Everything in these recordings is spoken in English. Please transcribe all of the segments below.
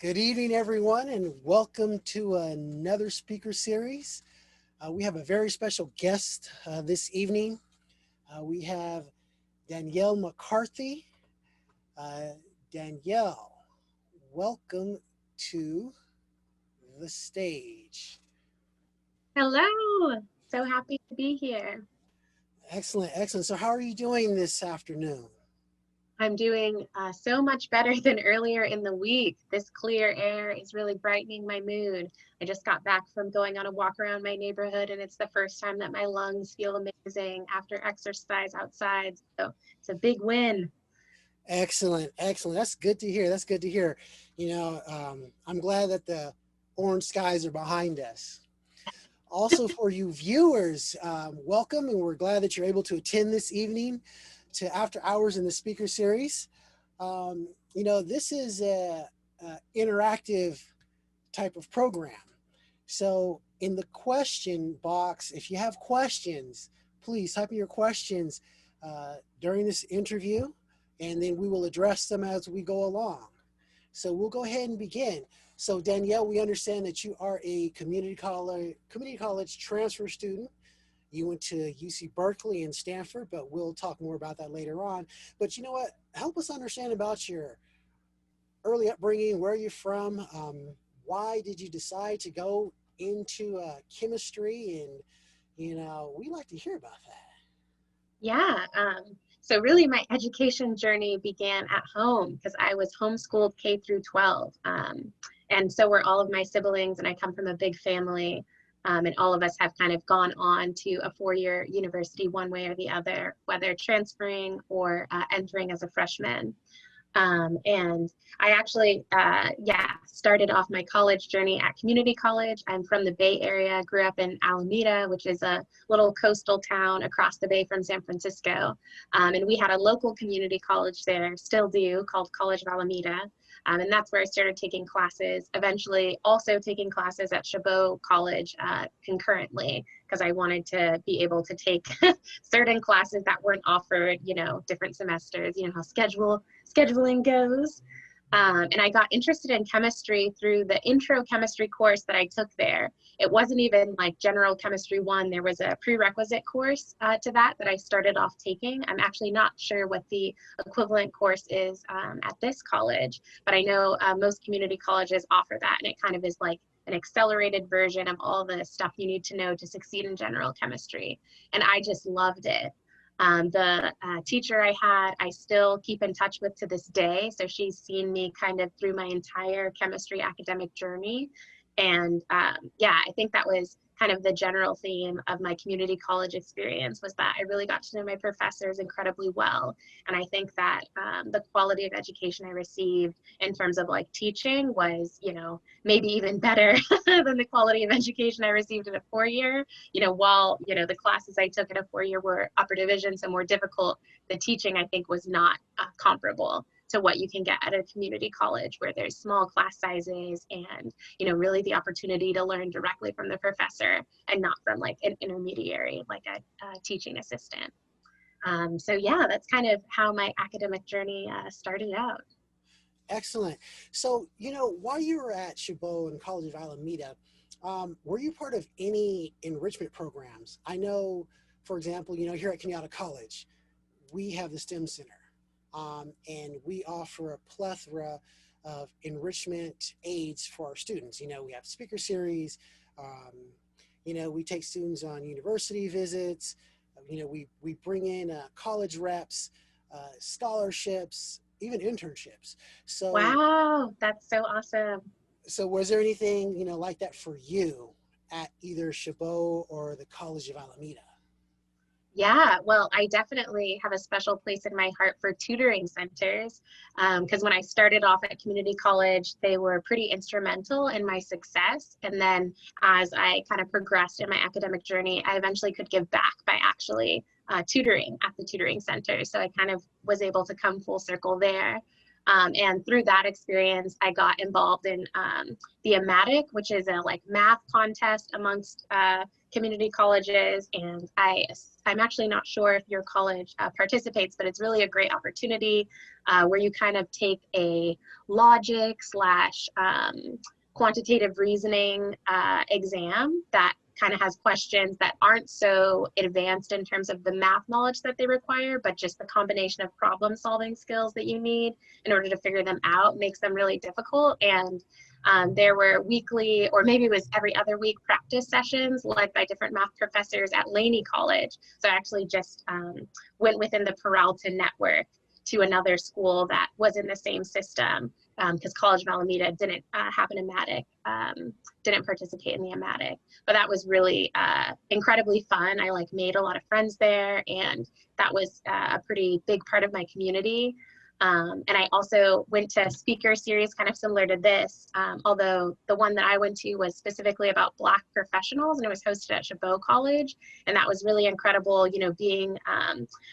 Good evening, everyone, and welcome to another speaker series. We have a very special guest this evening. We have Danielle McCarthy. Uh, Danielle, welcome to the stage. Hello, so happy to be here. Excellent, excellent. So, how are you doing this afternoon? I'm doing so much better than earlier in the week. This clear air is really brightening my mood. I just got back from going on a walk around my neighborhood, and it's the first time that my lungs feel amazing after exercise outside. So it's a big win. Excellent, excellent. That's good to hear. That's good to hear. I'm glad that the orange skies are behind us. Also, for you viewers, welcome, and we're glad that you're able to attend this evening to After Hours in the Speaker Series. This is a interactive type of program. So, in the question box, if you have questions, please type in your questions during this interview, and then we will address them as we go along. So, we'll go ahead and begin. So Danielle, we understand that you are a community college transfer student. You went to UC Berkeley and Stanford, but we'll talk more about that later on. But you know what? Help us understand about your early upbringing. Where are you from? Why did you decide to go into chemistry? And we like to hear about that. Yeah. So really my education journey began at home because I was homeschooled K through 12. And so were all of my siblings, and I come from a big family. And all of us have kind of gone on to a four-year university one way or the other, whether transferring or entering as a freshman. And I actually, started off my college journey at community college. I'm from the Bay Area, grew up in Alameda, which is a little coastal town across the bay from San Francisco. And we had a local community college there, still do, called College of Alameda. And that's where I started taking classes, eventually also taking classes at Chabot College concurrently, because I wanted to be able to take certain classes that weren't offered, different semesters, how scheduling goes. And I got interested in chemistry through the intro chemistry course that I took there. It wasn't even like general chemistry one. There was a prerequisite course to that I started off taking. I'm actually not sure what the equivalent course is at this college, but I know most community colleges offer that, and it kind of is like an accelerated version of all the stuff you need to know to succeed in general chemistry. And I just loved it. The teacher I had, I still keep in touch with to this day. So she's seen me kind of through my entire chemistry academic journey. And I think that was kind of the general theme of my community college experience, was that I really got to know my professors incredibly well. And I think that the quality of education I received in terms of like teaching was, maybe even better than the quality of education I received in a four-year. While, the classes I took in a four-year were upper division, so more difficult, the teaching I think was not comparable to what you can get at a community college, where there's small class sizes and, really the opportunity to learn directly from the professor and not from like an intermediary, like a teaching assistant. That's kind of how my academic journey started out. Excellent. So, while you were at Chabot and College of Alameda, were you part of any enrichment programs? I know, for example, here at Kenyatta College, we have the STEM Center, and we offer a plethora of enrichment aids for our students. We have speaker series. We take students on university visits. We bring in college reps, scholarships, even internships. So, Wow, that's so awesome. so was there anything, like that for you at either Chabot or the College of Alameda? Yeah, well, I definitely have a special place in my heart for tutoring centers, because when I started off at community college, they were pretty instrumental in my success. And then as I kind of progressed in my academic journey, I eventually could give back by actually tutoring at the tutoring center. So I kind of was able to come full circle there. And through that experience, I got involved in the AMATIC, which is a like math contest amongst community colleges. And I'm actually not sure if your college participates, but it's really a great opportunity where you kind of take a logic slash quantitative reasoning exam that kind of has questions that aren't so advanced in terms of the math knowledge that they require, but just the combination of problem solving skills that you need in order to figure them out makes them really difficult. And there were weekly, or maybe it was every other week, practice sessions led by different math professors at Laney College. So I actually just went within the Peralta network to another school that was in the same system, because College of Alameda didn't have an AMATIC, didn't participate in the AMATIC. But that was really incredibly fun. I like made a lot of friends there, and that was a pretty big part of my community. And I also went to a speaker series kind of similar to this, although the one that I went to was specifically about Black professionals, and it was hosted at Chabot College. And that was really incredible, you know, being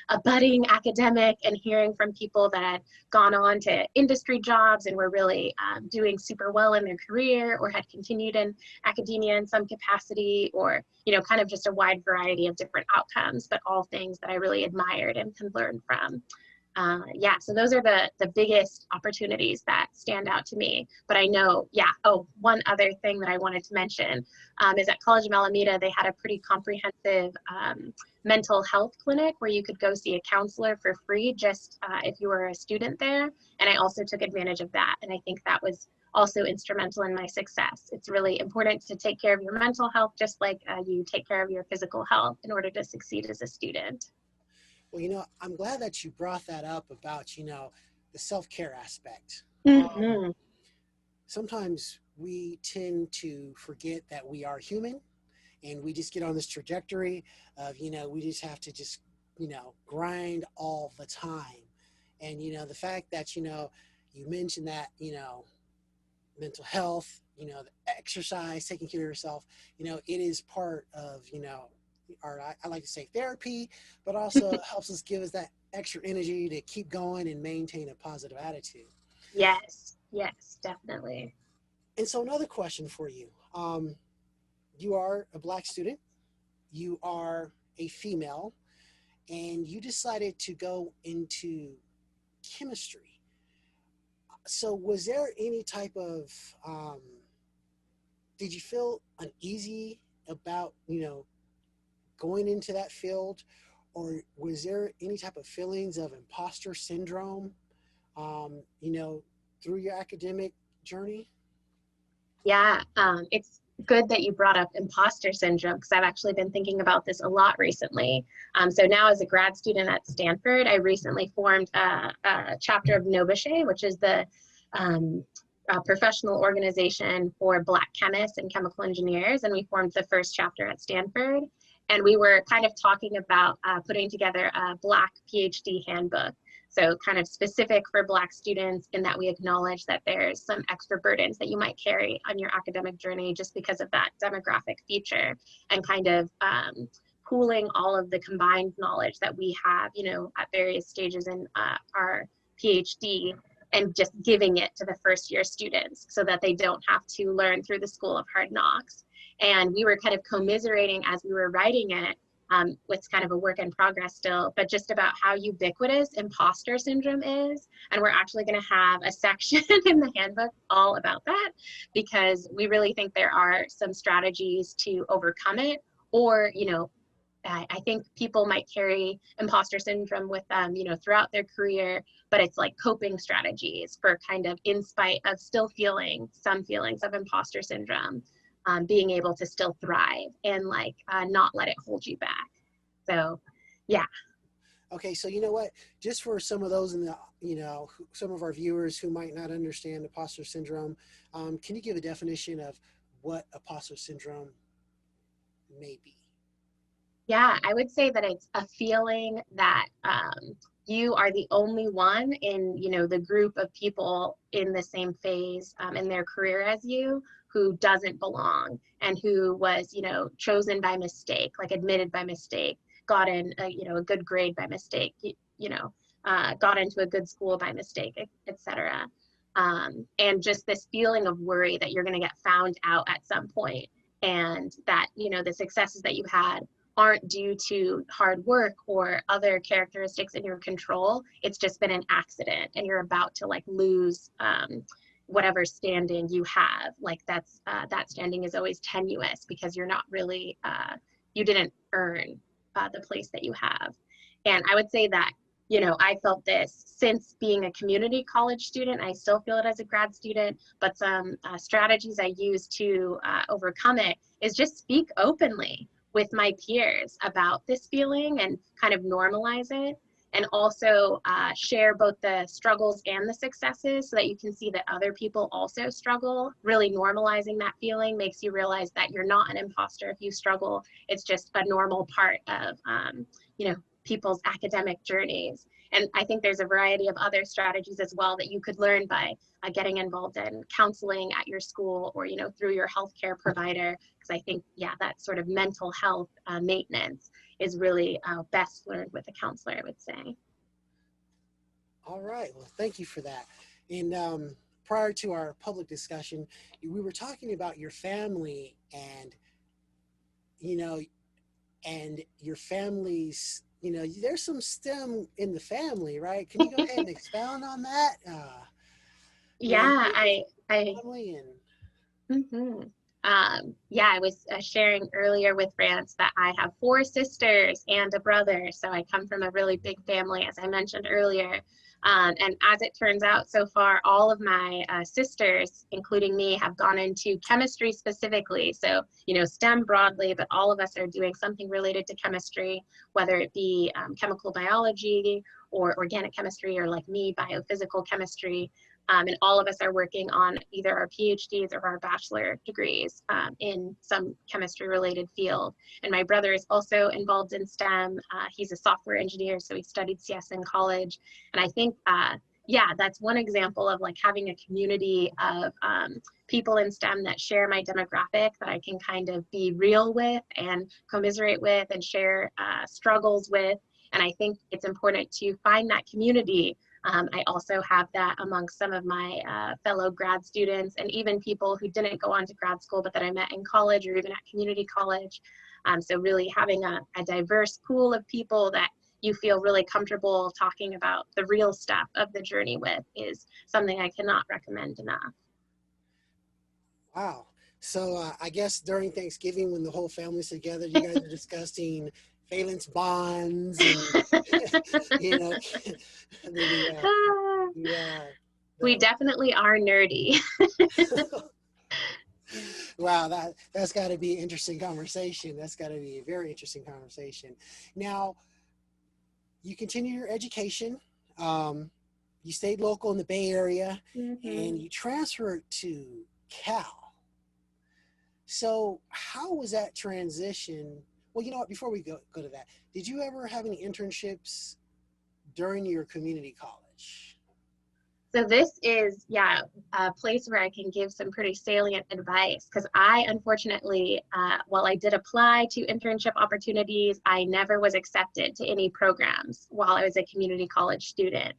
a budding academic and hearing from people that had gone on to industry jobs and were really doing super well in their career, or had continued in academia in some capacity, or, you know, kind of just a wide variety of different outcomes, but all things that I really admired and can learn from. Yeah, so those are the biggest opportunities that stand out to me. But I know, yeah, oh, one other thing that I wanted to mention is at College of Alameda, they had a pretty comprehensive mental health clinic where you could go see a counselor for free just if you were a student there. And I also took advantage of that. And I think that was also instrumental in my success. It's really important to take care of your mental health, just like you take care of your physical health in order to succeed as a student. Well, you know, I'm glad that you brought that up about, you know, the self-care aspect. Mm-hmm. Sometimes we tend to forget that we are human, and we just get on this trajectory of, you know, we just have to just, you know, grind all the time. And, you know, the fact that, you know, you mentioned that, you know, mental health, you know, the exercise, taking care of yourself, you know, it is part of, you know, or I like to say therapy, but also helps us give us that extra energy to keep going and maintain a positive attitude. Yes, yes, definitely. And so another question for you. You are a Black student, you are a female, and you decided to go into chemistry. So was there any type of, did you feel uneasy about, you know, going into that field, or was there any type of feelings of imposter syndrome, you know, through your academic journey? Yeah, it's good that you brought up imposter syndrome, because I've actually been thinking about this a lot recently. So now as a grad student at Stanford, I recently formed a chapter of Novache, which is the professional organization for Black chemists and chemical engineers. And we formed the first chapter at Stanford. And we were kind of talking about putting together a Black PhD handbook. So kind of specific for Black students, in that we acknowledge that there's some extra burdens that you might carry on your academic journey just because of that demographic feature, and kind of pooling all of the combined knowledge that we have, you know, at various stages in our PhD, and just giving it to the first year students so that they don't have to learn through the school of hard knocks. And we were kind of commiserating as we were writing it, it's kind of a work in progress still, but just about how ubiquitous imposter syndrome is. And we're actually going to have a section in the handbook all about that, because we really think there are some strategies to overcome it. Or, you know, I think people might carry imposter syndrome with them, you know, throughout their career, but it's like coping strategies for kind of, in spite of still feeling some feelings of imposter syndrome, being able to still thrive and like not let it hold you back. So, yeah. Okay, so you know what? Just for some of those in the, you know, some of our viewers who might not understand imposter syndrome, can you give a definition of what imposter syndrome may be? Yeah, I would say that it's a feeling that you are the only one in, you know, the group of people in the same phase in their career as you, who doesn't belong, and who was, you know, chosen by mistake, like admitted by mistake, got in a, you know, a good grade by mistake, you know, got into a good school by mistake, etc. And just this feeling of worry that you're going to get found out at some point, and that, you know, the successes that you had aren't due to hard work or other characteristics in your control. It's just been an accident, and you're about to like lose whatever standing you have. Like that's that standing is always tenuous because you're not really you didn't earn the place that you have. And I would say that, you know, I felt this since being a community college student. I still feel it as a grad student, but some strategies I use to overcome it is just speak openly with my peers about this feeling and kind of normalize it. And also share both the struggles and the successes so that you can see that other people also struggle. Really normalizing that feeling makes you realize that you're not an imposter if you struggle. It's just a normal part of, you know, people's academic journeys. And I think there's a variety of other strategies as well that you could learn by getting involved in counseling at your school, or, you know, through your healthcare provider. Because I think, yeah, that sort of mental health maintenance is really best learned with a counselor, I would say. All right. Well, thank you for that. And prior to our public discussion, we were talking about your family and, you know, and your family's, you know, there's some STEM in the family, right? Can you go ahead and expound on that? Yeah, Family and. mhm. Yeah, I was sharing earlier with Rance that I have 4 sisters and a brother. So I come from a really big family, as I mentioned earlier. And as it turns out, so far, all of my sisters, including me, have gone into chemistry specifically. So, you know, STEM broadly, but all of us are doing something related to chemistry, whether it be chemical biology or organic chemistry, or like me, biophysical chemistry. And all of us are working on either our PhDs or our bachelor degrees in some chemistry related field. And my brother is also involved in STEM. He's a software engineer, so he studied CS in college. And I think, yeah, that's one example of like having a community of people in STEM that share my demographic, that I can kind of be real with and commiserate with and share struggles with. And I think it's important to find that community. I also have that amongst some of my fellow grad students, and even people who didn't go on to grad school, but that I met in college or even at community college. So really having a diverse pool of people that you feel really comfortable talking about the real stuff of the journey with is something I cannot recommend enough. Wow. So I guess during Thanksgiving, when the whole family's together, you guys are discussing valence bonds and, you know, yeah. We definitely are nerdy. Wow, that's got to be an interesting conversation. That's got to be a very interesting conversation. Now, you continue your education. You stayed local in the Bay Area, and you transferred to Cal. So how was that transition? Well, you know what, before we go to that, did you ever have any internships during your community college? So this is, yeah, a place where I can give some pretty salient advice, because I, unfortunately, while I did apply to internship opportunities, I never was accepted to any programs while I was a community college student.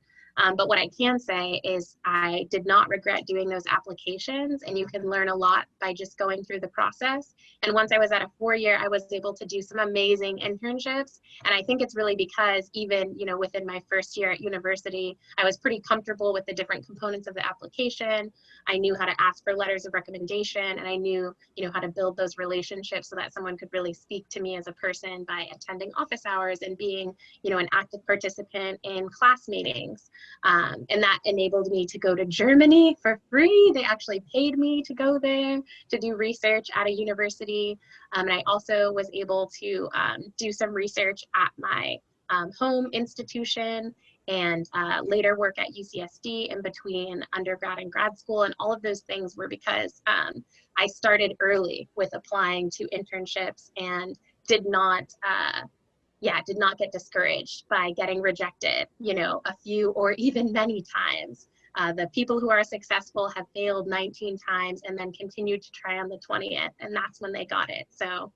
But what I can say is I did not regret doing those applications, and you can learn a lot by just going through the process. And once I was at a 4-year, I was able to do some amazing internships. And I think it's really because even, you know, within my first year at university, I was pretty comfortable with the different components of the application. I knew how to ask for letters of recommendation, and I knew, you know, how to build those relationships so that someone could really speak to me as a person by attending office hours and being, you know, an active participant in class meetings. And that enabled me to go to Germany for free. They actually paid me to go there to do research at a university. And I also was able to do some research at my home institution, and later work at UCSD in between undergrad and grad school. And all of those things were because I started early with applying to internships and did not get discouraged by getting rejected, you know, a few or even many times. The people who are successful have failed 19 times and then continued to try on the 20th, and that's when they got it. So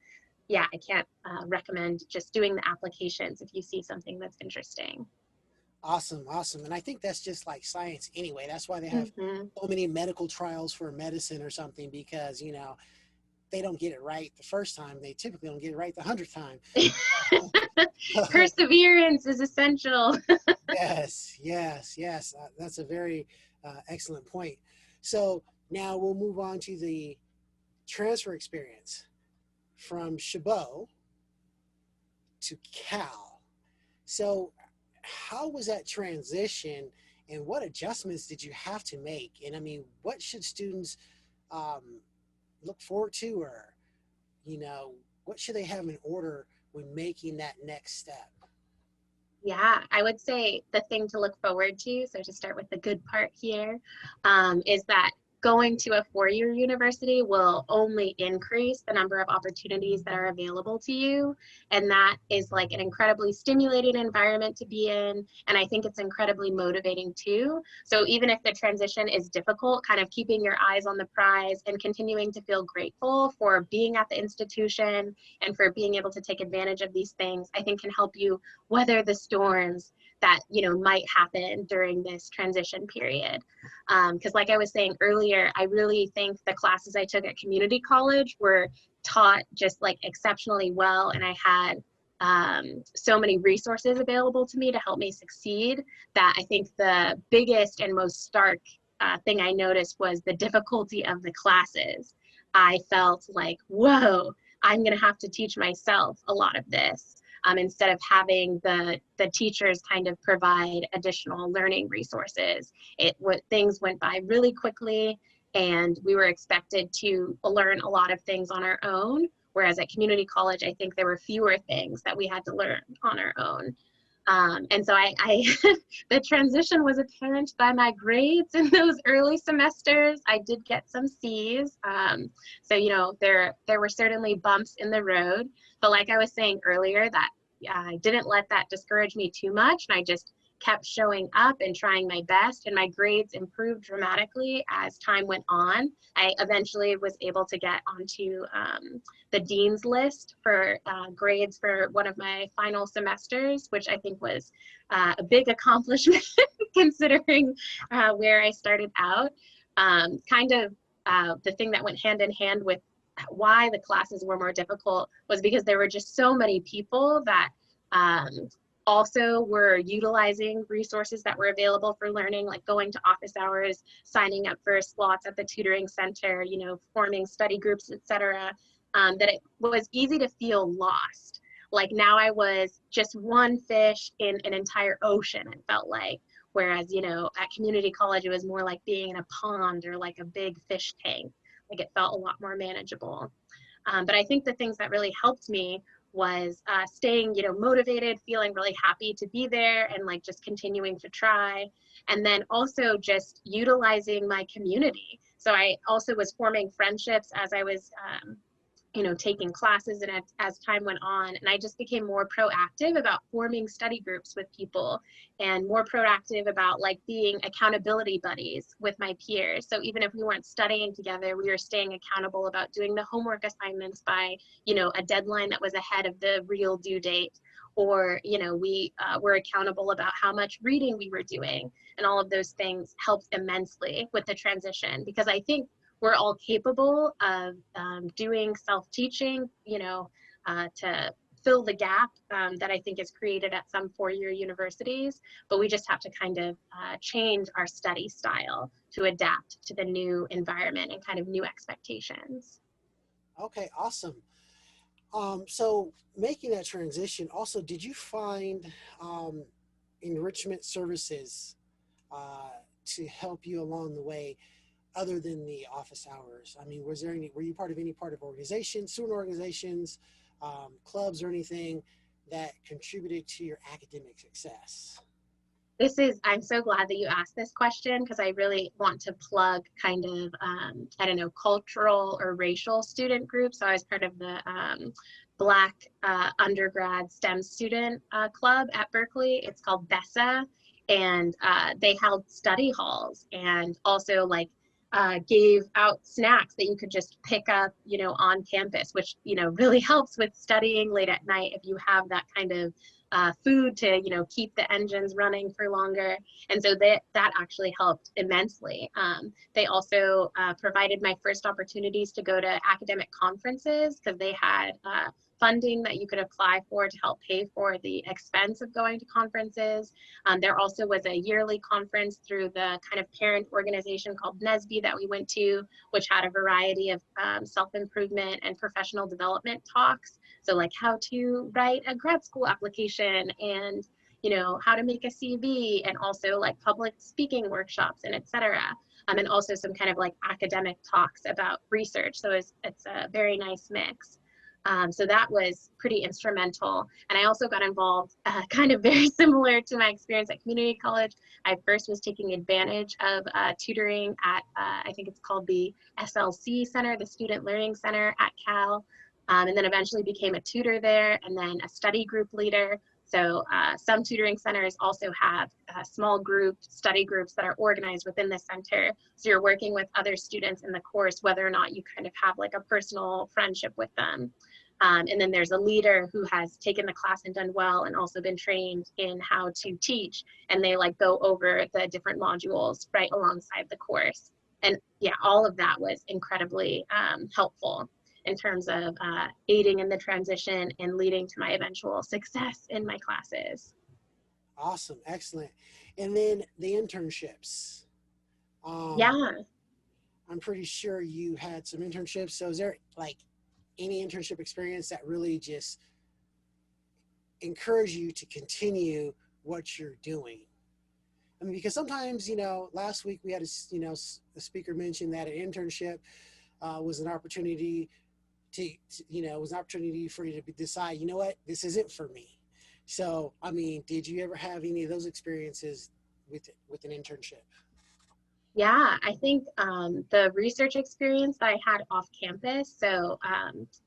yeah, I can't recommend just doing the applications if you see something that's interesting. Awesome, awesome. And I think that's just like science anyway. That's why they have Hmm. so many medical trials for medicine or something, because, you know, they don't get it right the first time. They typically don't get it right the 100th time. Perseverance is essential. Yes, yes, yes. That's a very excellent point. So now we'll move on to the transfer experience from Chabot to Cal. So, how was that transition, and what adjustments did you have to make? And I mean, what should students um, look forward to, or, you know, what should they have in order when making that next step? Yeah, I would say the thing to look forward to, so to start with the good part here, is that going to a four-year university will only increase the number of opportunities that are available to you. And that is like an incredibly stimulating environment to be in. And I think it's incredibly motivating too. So even if the transition is difficult, kind of keeping your eyes on the prize and continuing to feel grateful for being at the institution and for being able to take advantage of these things, I think can help you weather the storms that might happen during this transition period. Because like I was saying earlier, I really think the classes I took at community college were taught just like exceptionally well, and I had so many resources available to me to help me succeed, that I think the biggest and most stark thing I noticed was the difficulty of the classes. I felt like, whoa, I'm going to have to teach myself a lot of this, instead of having the teachers kind of provide additional learning resources. Things went by really quickly, and we were expected to learn a lot of things on our own. Whereas at community college, I think there were fewer things that we had to learn on our own. And so the transition was apparent by my grades in those early semesters. I did get some C's. So, there were certainly bumps in the road, but like I was saying earlier, that I didn't let that discourage me too much. And I just kept showing up and trying my best, and my grades improved dramatically as time went on. I eventually was able to get onto the dean's list for grades for one of my final semesters, which I think was a big accomplishment considering where I started out. The thing that went hand in hand with why the classes were more difficult was because there were just so many people that also were utilizing resources that were available for learning, like going to office hours, signing up for slots at the tutoring center, forming study groups, etc. That it was easy to feel lost. Like now I was just one fish in an entire ocean, it felt like. Whereas, at community college, it was more like being in a pond or like a big fish tank. Like it felt a lot more manageable. But I think the things that really helped me was staying, motivated, feeling really happy to be there, and like just continuing to try. And then also just utilizing my community. So I also was forming friendships as I was taking classes, and as time went on, and I just became more proactive about forming study groups with people, and more proactive about like being accountability buddies with my peers. So even if we weren't studying together, we were staying accountable about doing the homework assignments by a deadline that was ahead of the real due date, or we were accountable about how much reading we were doing, and all of those things helped immensely with the transition, because I think we're all capable of doing self-teaching, to fill the gap that I think is created at some four-year universities, but we just have to kind of change our study style to adapt to the new environment and kind of new expectations. Okay, awesome. So making that transition, also, did you find enrichment services to help you along the way, other than the office hours? I mean, were you part of any part of organizations, student organizations, clubs, or anything that contributed to your academic success? I'm so glad that you asked this question, because I really want to plug kind of, I don't know, cultural or racial student groups. So I was part of the Black undergrad STEM student club at Berkeley. It's called BESA, and they held study halls, and also like gave out snacks that you could just pick up, on campus, which, really helps with studying late at night if you have that kind of food to, keep the engines running for longer. And so that actually helped immensely. They also provided my first opportunities to go to academic conferences because they had funding that you could apply for to help pay for the expense of going to conferences. There also was a yearly conference through the kind of parent organization called NSBE that we went to, which had a variety of self-improvement and professional development talks. So like how to write a grad school application and, how to make a CV, and also like public speaking workshops and et cetera. And also some kind of like academic talks about research. So it's a very nice mix. So that was pretty instrumental. And I also got involved kind of very similar to my experience at community college. I first was taking advantage of tutoring at, I think it's called the SLC Center, the Student Learning Center at Cal, and then eventually became a tutor there and then a study group leader. So some tutoring centers also have small group study groups that are organized within the center. So you're working with other students in the course, whether or not you kind of have like a personal friendship with them. And then there's a leader who has taken the class and done well and also been trained in how to teach. And they like go over the different modules right alongside the course. And yeah, all of that was incredibly helpful in terms of aiding in the transition and leading to my eventual success in my classes. Awesome. Excellent. And then the internships. Yeah. I'm pretty sure you had some internships. So is there like any internship experience that really just encourage you to continue what you're doing? I mean, because sometimes, last week we had the speaker mentioned that an internship was an opportunity was an opportunity for you to decide, you know what, this isn't for me. So, I mean, did you ever have any of those experiences with an internship? Yeah, I think the research experience that I had off campus, so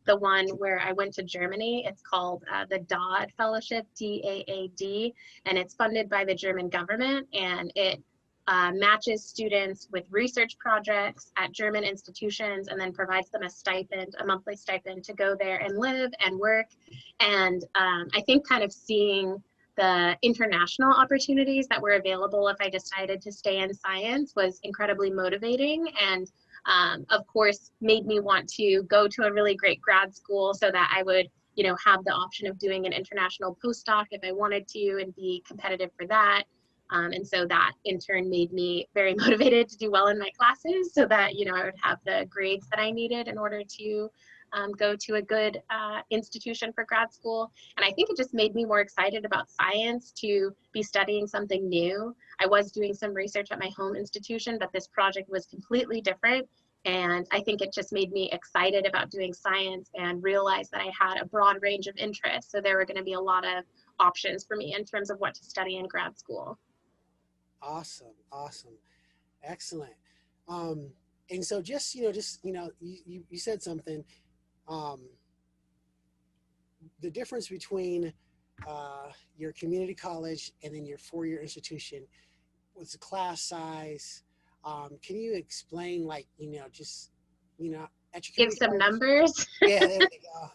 the one where I went to Germany, it's called the DAAD Fellowship, DAAD, and it's funded by the German government, and it matches students with research projects at German institutions and then provides them a stipend, a monthly stipend to go there and live and work. And I think kind of seeing the international opportunities that were available if I decided to stay in science was incredibly motivating, and of course made me want to go to a really great grad school so that I would have the option of doing an international postdoc if I wanted to and be competitive for that. And so that in turn made me very motivated to do well in my classes so that, I would have the grades that I needed in order to go to a good institution for grad school. And I think it just made me more excited about science to be studying something new. I was doing some research at my home institution, but this project was completely different. And I think it just made me excited about doing science and realized that I had a broad range of interests. So there were going to be a lot of options for me in terms of what to study in grad school. Awesome. Excellent. And so you said something, the difference between your community college and then your four-year institution was the class size. Can you explain, at your Give some college, numbers. Yeah, there we go.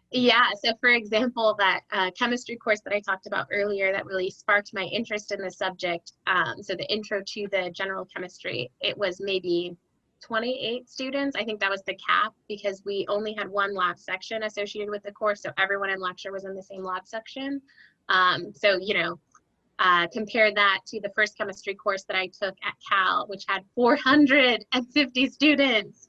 Yeah, so for example, that chemistry course that I talked about earlier that really sparked my interest in the subject, so the intro to the general chemistry, it was maybe 28 students. I think that was the cap because we only had one lab section associated with the course, so everyone in lecture was in the same lab section. So, compare that to the first chemistry course that I took at Cal, which had 450 students.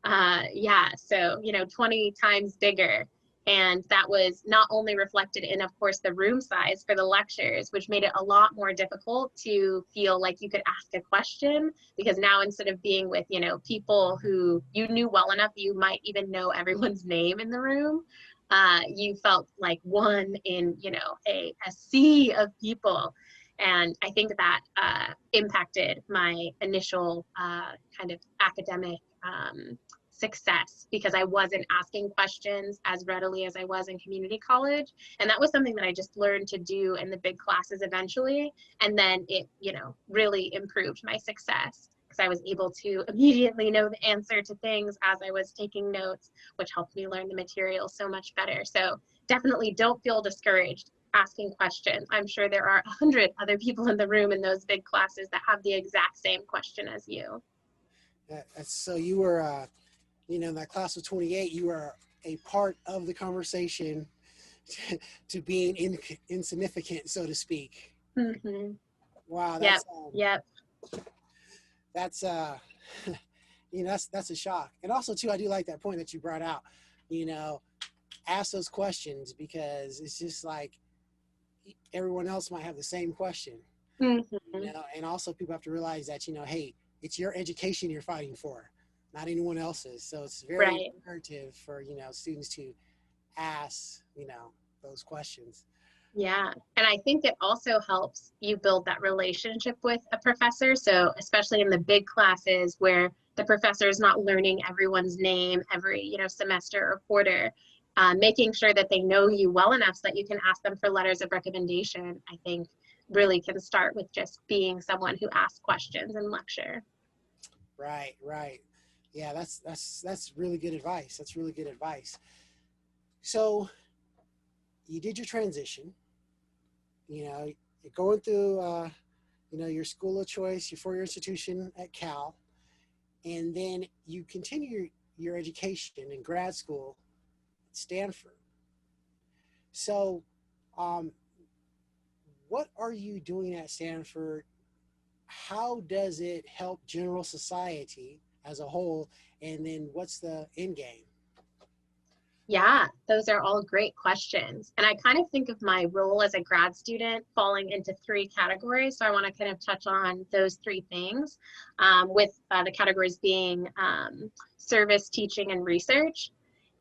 Yeah, so, 20 times bigger. And that was not only reflected in, of course, the room size for the lectures, which made it a lot more difficult to feel like you could ask a question, because now instead of being with, people who you knew well enough, you might even know everyone's name in the room, you felt like one in, a sea of people. And I think that impacted my initial kind of academic success, because I wasn't asking questions as readily as I was in community college. And that was something that I just learned to do in the big classes eventually. And then it, really improved my success. because I was able to immediately know the answer to things as I was taking notes, which helped me learn the material so much better. So definitely don't feel discouraged asking questions. I'm sure there are 100 other people in the room in those big classes that have the exact same question as you. So you were, in that class of 28, you were a part of the conversation to being insignificant, so to speak. Mm-hmm. Wow, Yep. That's that's a shock. And also too, I do like that point that you brought out. Ask those questions, because it's just like everyone else might have the same question. Mm-hmm. And also people have to realize that hey, it's your education you're fighting for, not anyone else's. So it's very imperative for students to ask those questions. Yeah. And I think it also helps you build that relationship with a professor. So especially in the big classes where the professor is not learning everyone's name every, semester or quarter, making sure that they know you well enough so that you can ask them for letters of recommendation, I think really can start with just being someone who asks questions in lecture. Right. Yeah, that's really good advice. That's really good advice. So you did your transition, you're going through, your school of choice, your four-year institution at Cal, and then you continue your education in grad school at Stanford. So, what are you doing at Stanford? How does it help general society as a whole? And then what's the end game? Yeah, those are all great questions. And I kind of think of my role as a grad student falling into three categories. So I want to kind of touch on those three things, with the categories being service, teaching, and research.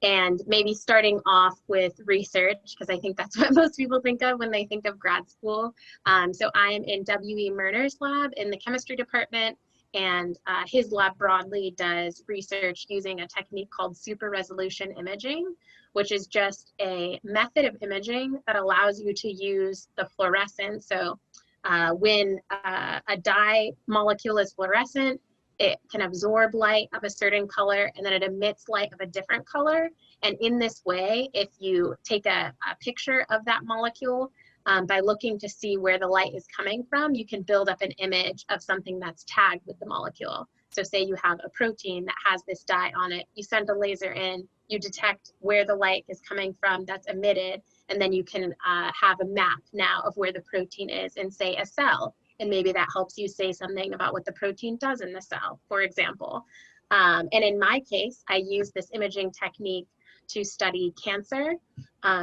And maybe starting off with research, because I think that's what most people think of when they think of grad school. So I am in W.E. Murner's lab in the chemistry department. And his lab broadly does research using a technique called super resolution imaging, which is just a method of imaging that allows you to use the fluorescence. So when a dye molecule is fluorescent, it can absorb light of a certain color and then it emits light of a different color. And in this way, if you take a picture of that molecule, by looking to see where the light is coming from, you can build up an image of something that's tagged with the molecule. So say you have a protein that has this dye on it, you send a laser in, you detect where the light is coming from that's emitted, and then you can have a map now of where the protein is in, say, a cell. And maybe that helps you say something about what the protein does in the cell, for example. And in my case, I use this imaging technique to study cancer.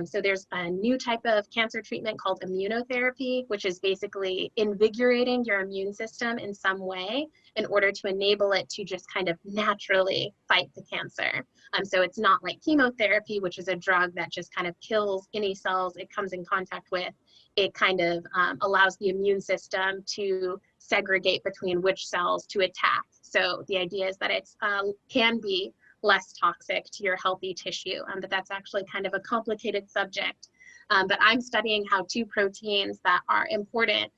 So there's a new type of cancer treatment called immunotherapy, which is basically invigorating your immune system in some way in order to enable it to just kind of naturally fight the cancer. So it's not like chemotherapy, which is a drug that just kind of kills any cells it comes in contact with. It kind of allows the immune system to segregate between which cells to attack. So the idea is that it can be less toxic to your healthy tissue, but that's actually kind of a complicated subject. But I'm studying how two proteins that are important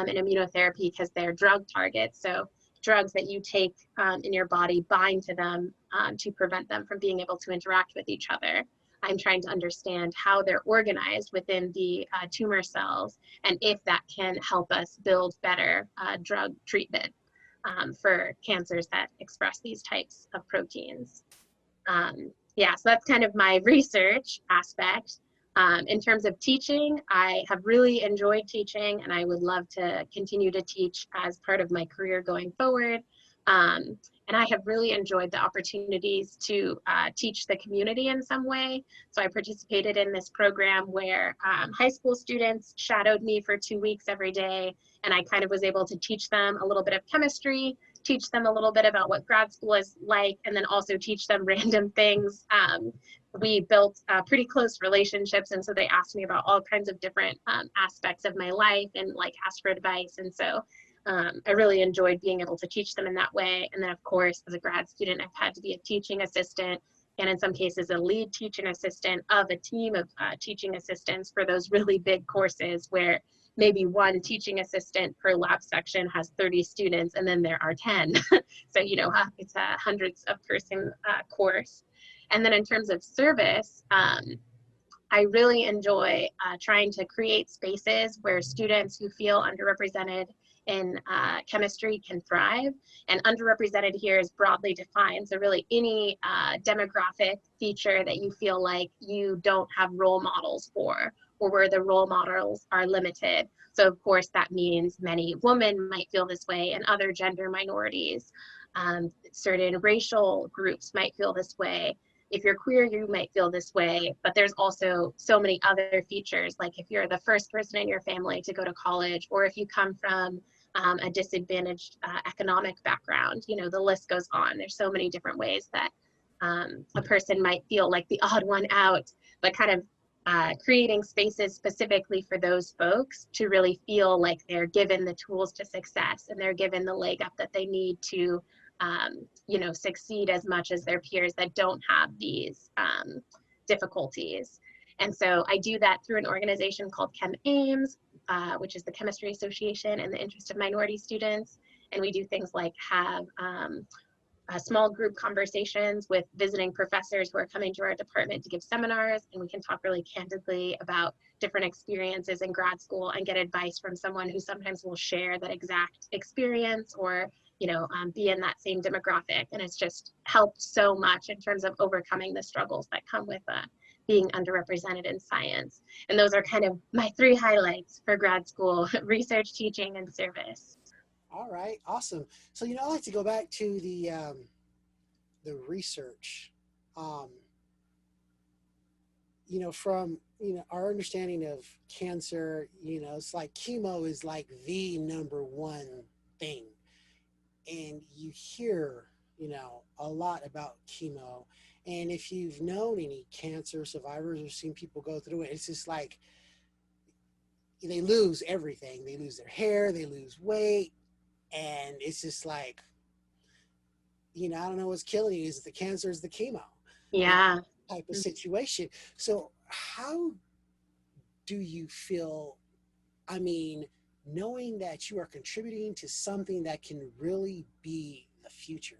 in immunotherapy, because they're drug targets, so drugs that you take in your body bind to them to prevent them from being able to interact with each other. I'm trying to understand how they're organized within the tumor cells and if that can help us build better drug treatment for cancers that express these types of proteins. Yeah, so that's kind of my research aspect. In terms of teaching, I have really enjoyed teaching and I would love to continue to teach as part of my career going forward. And I have really enjoyed the opportunities to teach the community in some way. So I participated in this program where high school students shadowed me for 2 weeks every day, and I kind of was able to teach them a little bit of chemistry, teach them a little bit about what grad school is like, and then also teach them random things. We built pretty close relationships, and so they asked me about all kinds of different aspects of my life and like asked for advice. And so I really enjoyed being able to teach them in that way. And then of course, as a grad student, I've had to be a teaching assistant, and in some cases a lead teaching assistant of a team of teaching assistants for those really big courses where maybe one teaching assistant per lab section has 30 students, and then there are 10. So, you know, it's a hundreds of person course. And then in terms of service, I really enjoy trying to create spaces where students who feel underrepresented in chemistry can thrive. And underrepresented here is broadly defined. So really any demographic feature that you feel like you don't have role models for, or where the role models are limited. So of course that means many women might feel this way, and other gender minorities. Certain racial groups might feel this way. If you're queer, you might feel this way, but there's also so many other features, like if you're the first person in your family to go to college, or if you come from a disadvantaged economic background, you know, the list goes on. There's so many different ways that a person might feel like the odd one out, but kind of creating spaces specifically for those folks to really feel like they're given the tools to success, and they're given the leg up that they need to you know, succeed as much as their peers that don't have these difficulties. And so I do that through an organization called ChemAIMS, which is the Chemistry Association in the Interest of Minority Students. And we do things like have small group conversations with visiting professors who are coming to our department to give seminars, and we can talk really candidly about different experiences in grad school and get advice from someone who sometimes will share that exact experience, or you know, be in that same demographic. And it's just helped so much in terms of overcoming the struggles that come with being underrepresented in science. And those are kind of my 3 highlights for grad school: research, teaching, and service. All right, awesome. So, you know, I like to go back to the research. Um, you know, from, you know, our understanding of cancer, you know, it's like chemo is like the number one thing. And you hear, you know, a lot about chemo. And if you've known any cancer survivors or seen people go through it, it's just like they lose everything. They lose their hair, they lose weight, and it's just like, you know, I don't know what's killing you. Is it the cancer? Is the chemo? You know, Yeah. type of situation. So how do you feel? I mean, knowing that you are contributing to something that can really be the future.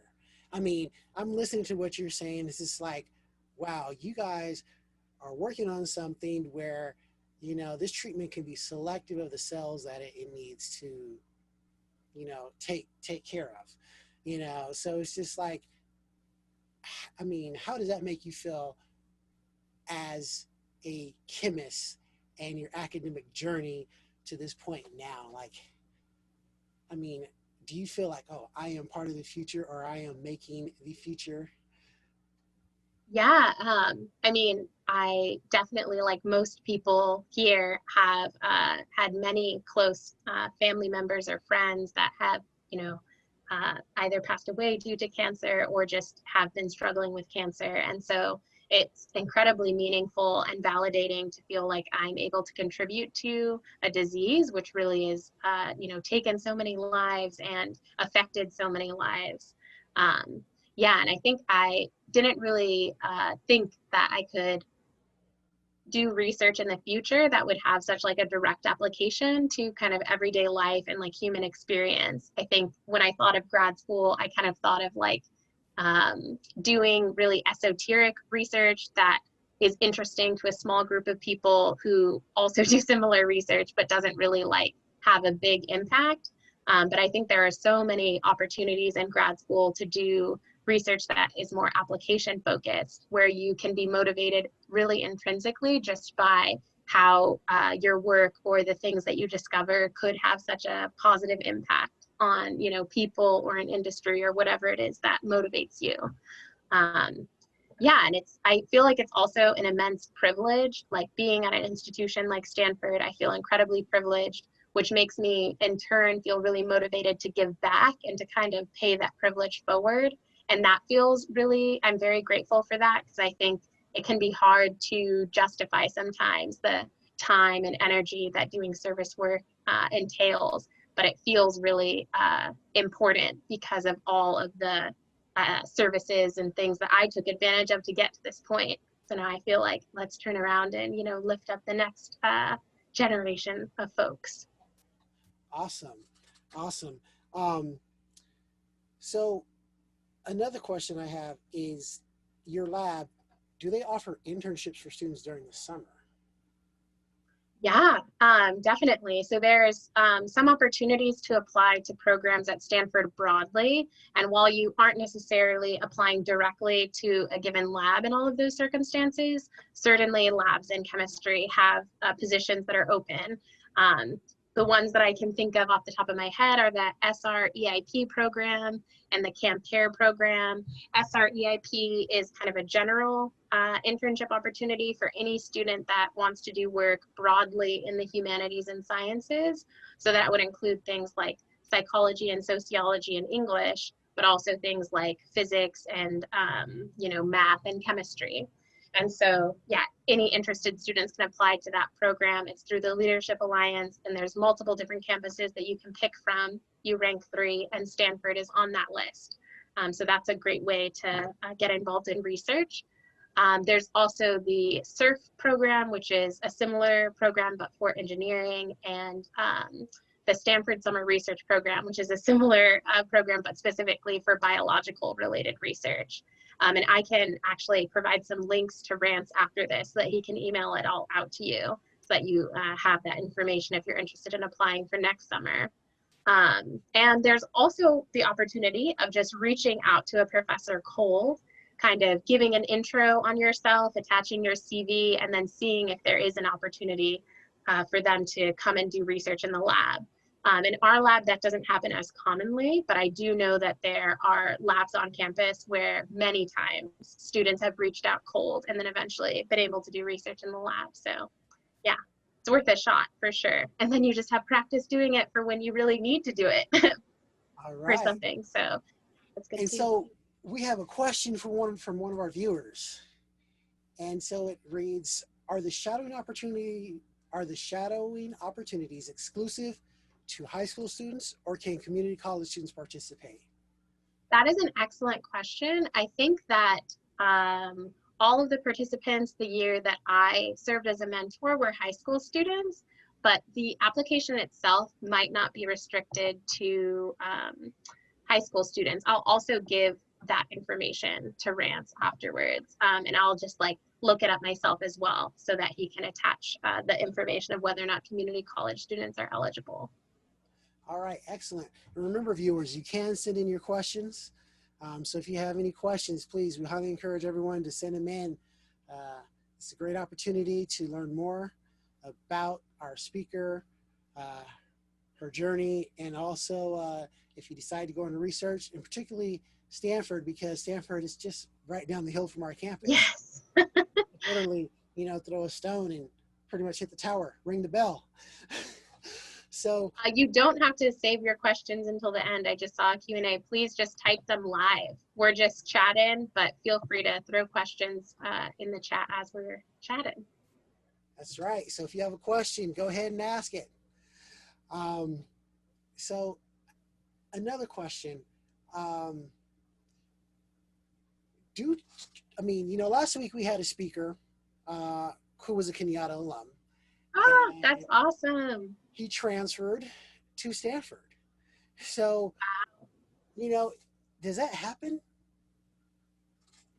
I mean, I'm listening to what you're saying. It's just like, wow, you guys are working on something where, you know, this treatment can be selective of the cells that it needs to, you know, take care of, you know. So it's just like, I mean, how does that make you feel as a chemist and your academic journey to this point now? Like, I mean, do you feel like, oh, I am part of the future, or I am making the future? Yeah, I mean, I definitely, like most people here, have had many close family members or friends that have, you know, either passed away due to cancer or just have been struggling with cancer. And so it's incredibly meaningful and validating to feel like I'm able to contribute to a disease which really is, you know, taken so many lives and affected so many lives. Um, yeah, and I think I didn't really think that I could do research in the future that would have such like a direct application to kind of everyday life and like human experience. I think when I thought of grad school, I kind of thought of like doing really esoteric research that is interesting to a small group of people who also do similar research, but doesn't really like have a big impact. But I think there are so many opportunities in grad school to do research that is more application focused, where you can be motivated really intrinsically just by how your work or the things that you discover could have such a positive impact on, you know, people or an industry or whatever it is that motivates you. Yeah, and I feel like it's also an immense privilege, like being at an institution like Stanford. I feel incredibly privileged, which makes me in turn feel really motivated to give back and to kind of pay that privilege forward. And that feels really, I'm very grateful for that, because I think it can be hard to justify sometimes the time and energy that doing service work entails, but it feels really important because of all of the services and things that I took advantage of to get to this point. So now I feel like let's turn around and, you know, lift up the next generation of folks. Awesome. Awesome. So another question I have is, your lab, do they offer internships for students during the summer? Yeah, definitely. So there's some opportunities to apply to programs at Stanford broadly. And while you aren't necessarily applying directly to a given lab in all of those circumstances, certainly labs in chemistry have positions that are open. The ones that I can think of off the top of my head are the SREIP program and the CAMP-CARE program. SREIP is kind of a general internship opportunity for any student that wants to do work broadly in the humanities and sciences. So that would include things like psychology and sociology and English, but also things like physics and math and chemistry. And so, yeah, any interested students can apply to that program. It's through the Leadership Alliance, and there's multiple different campuses that you can pick from. You rank 3, and Stanford is on that list. So that's a great way to get involved in research. There's also the SURF program, which is a similar program but for engineering, and the Stanford Summer Research Program, which is a similar program but specifically for biological related research. And I can actually provide some links to Rance after this so that he can email it all out to you so that you have that information if you're interested in applying for next summer. And there's also the opportunity of just reaching out to a professor cold, kind of giving an intro on yourself, attaching your CV, and then seeing if there is an opportunity for them to come and do research in the lab. In our lab, that doesn't happen as commonly, but I do know that there are labs on campus where many times students have reached out cold and then eventually been able to do research in the lab. So yeah, it's worth a shot for sure. And then you just have practice doing it for when you really need to do it All for right. something. So that's good And too. so we have a question from one of our viewers. And so it reads, are the shadowing opportunities exclusive to high school students, or can community college students participate? That is an excellent question. I think that all of the participants the year that I served as a mentor were high school students, but the application itself might not be restricted to high school students. I'll also give that information to Rance afterwards, and I'll just look it up myself as well so that he can attach the information of whether or not community college students are eligible. All right, excellent. And remember, viewers, you can send in your questions. So if you have any questions, please, we highly encourage everyone to send them in. It's a great opportunity to learn more about our speaker, her journey, and also if you decide to go into research, and particularly Stanford, because Stanford is just right down the hill from our campus. Yes. Literally, throw a stone and pretty much hit the tower, ring the bell. So you don't have to save your questions until the end. I just saw a Q&A. Please just type them live. We're just chatting, but feel free to throw questions in the chat as we're chatting. That's right. So if you have a question, go ahead and ask it. So another question. Last week we had a speaker who was a Kenyatta alum. Oh, that's awesome. He transferred to Stanford. So, does that happen?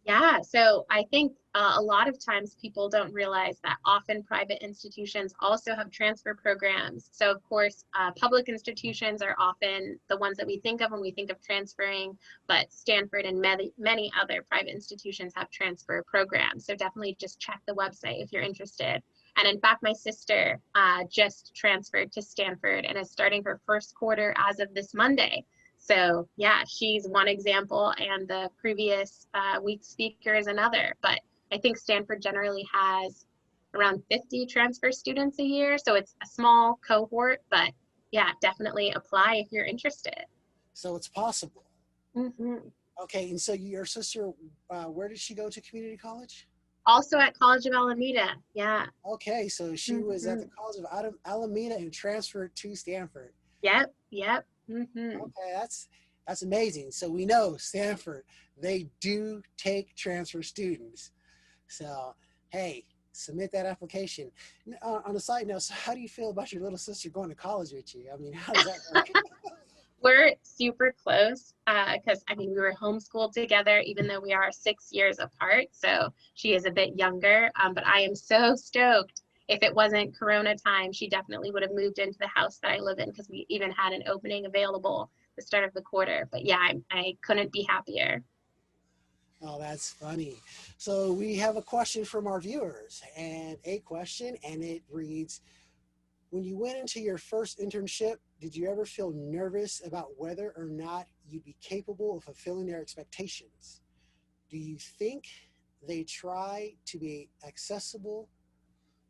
Yeah, so I think a lot of times people don't realize that often private institutions also have transfer programs. So of course, public institutions are often the ones that we think of when we think of transferring, but Stanford and many other private institutions have transfer programs. So definitely just check the website if you're interested. And in fact, my sister just transferred to Stanford and is starting her first quarter as of this Monday. So yeah, she's one example, and the previous week's speaker is another. But I think Stanford generally has around 50 transfer students a year. So it's a small cohort, but yeah, definitely apply if you're interested. So it's possible. Mm-hmm. Okay, and so your sister, where did she go to community college? Also at College of Alameda, yeah. Okay, so she was at the College of Alameda and transferred to Stanford. Yep. Okay, that's amazing. So we know Stanford, they do take transfer students. So, hey, submit that application. On a side note, so how do you feel about your little sister going to college with you? I mean, how does that work? We're super close because I mean, we were homeschooled together, even though we are 6 years apart. So she is a bit younger, but I am so stoked. If it wasn't Corona time, she definitely would have moved into the house that I live in because we even had an opening available the start of the quarter. But yeah, I couldn't be happier. Oh, that's funny. So we have a question from our viewers, and a question, and it reads, when you went into your first internship, did you ever feel nervous about whether or not you'd be capable of fulfilling their expectations? Do you think they try to be accessible